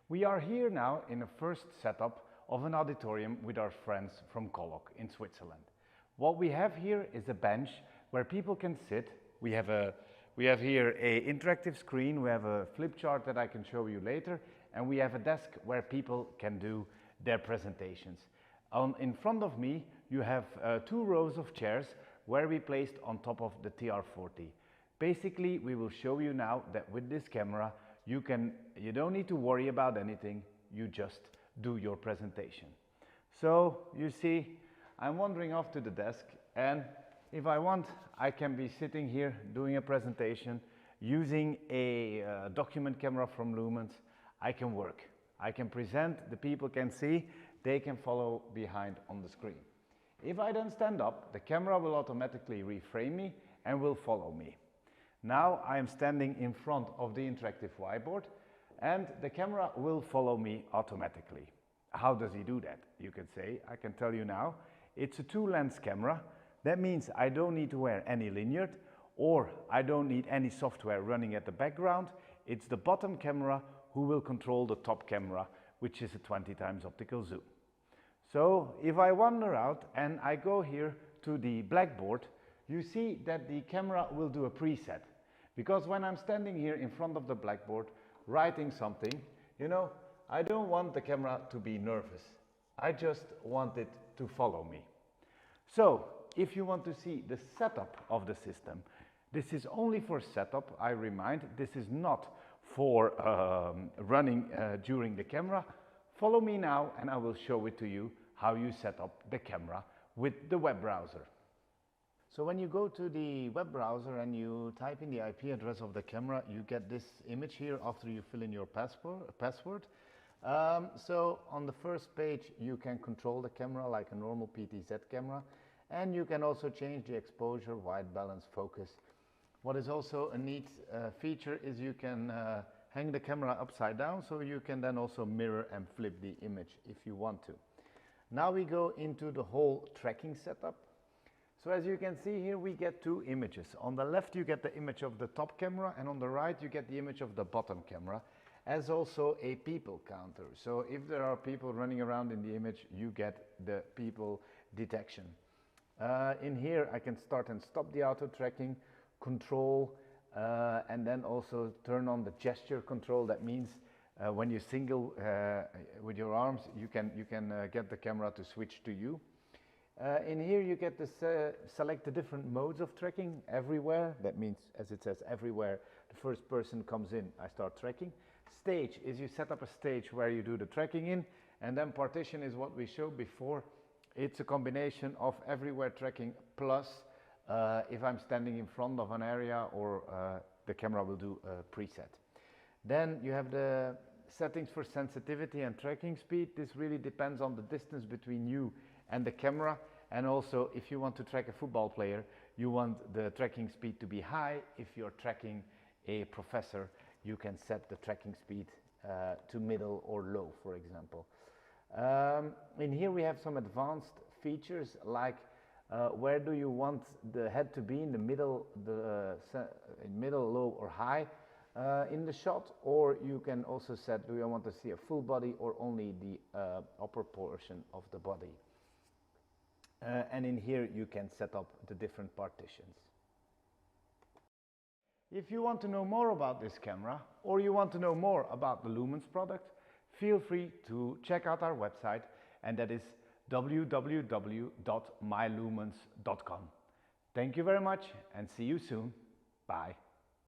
We are here now in the first setup of an auditorium with our friends from Kolok in Switzerland. What we have here is a bench where people can sit. We have here an interactive screen, we have a flip chart that I can show you later, and we have a desk where people can do their presentations. In front of me you have 2 rows of chairs where we placed on top of the TR40. Basically, we will show you now that with this camera you don't need to worry about anything, you just do your presentation. So you see, I'm wandering off to the desk, and if I want, I can be sitting here doing a presentation using a document camera from Lumens. I can work, I can present, the people can see, they can follow behind on the screen. If I then stand up, the camera will automatically reframe me and will follow me. Now I am standing in front of the interactive whiteboard and the camera will follow me automatically. How does he do that? You can say, I can tell you now, it's a 2-lens camera. That means I don't need to wear any lanyard or I don't need any software running at the background. It's the bottom camera who will control the top camera, which is a 20x optical zoom. So if I wander out and I go here to the blackboard, you see that the camera will do a preset. Because when I'm standing here in front of the blackboard writing something, you know, I don't want the camera to be nervous. I just want it to follow me. So if you want to see the setup of the system, this is only for setup, I remind, this is not for running during the camera. Follow me now and I will show it to you how you set up the camera with the web browser. So when you go to the web browser and you type in the IP address of the camera, you get this image here after you fill in your password. So on the first page you can control the camera like a normal PTZ camera, and you can also change the exposure, white balance, focus. What is also a neat feature is you can hang the camera upside down, so you can then also mirror and flip the image if you want to. Now we go into the whole tracking setup. So as you can see here, we get 2 images. On the left you get the image of the top camera, and on the right you get the image of the bottom camera, as also a people counter. So if there are people running around in the image, you get the people detection. In here I can start and stop the auto tracking, control, and then also turn on the gesture control. That means when you single with your arms, you can get the camera to switch to you. In here you get to select the different modes of tracking. Everywhere, that means, as it says, everywhere the first person comes in, I start tracking. Stage is you set up a stage where you do the tracking in, and then partition is what we showed before. It's a combination of everywhere tracking plus if I'm standing in front of an area, or the camera will do a preset. Then you have the settings for sensitivity and tracking speed. This really depends on the distance between you and the camera, and also if you want to track a football player, you want the tracking speed to be high. If you're tracking a professor, you can set the tracking speed to middle or low, for example. In here we have some advanced features like where do you want the head to be, in the middle, middle, low or high in the shot, or you can also set, do you want to see a full body or only the upper portion of the body. And in here you can set up the different partitions. If you want to know more about this camera, or you want to know more about the Lumens product, feel free to check out our website, and that is www.mylumens.com. Thank you very much and see you soon. Bye.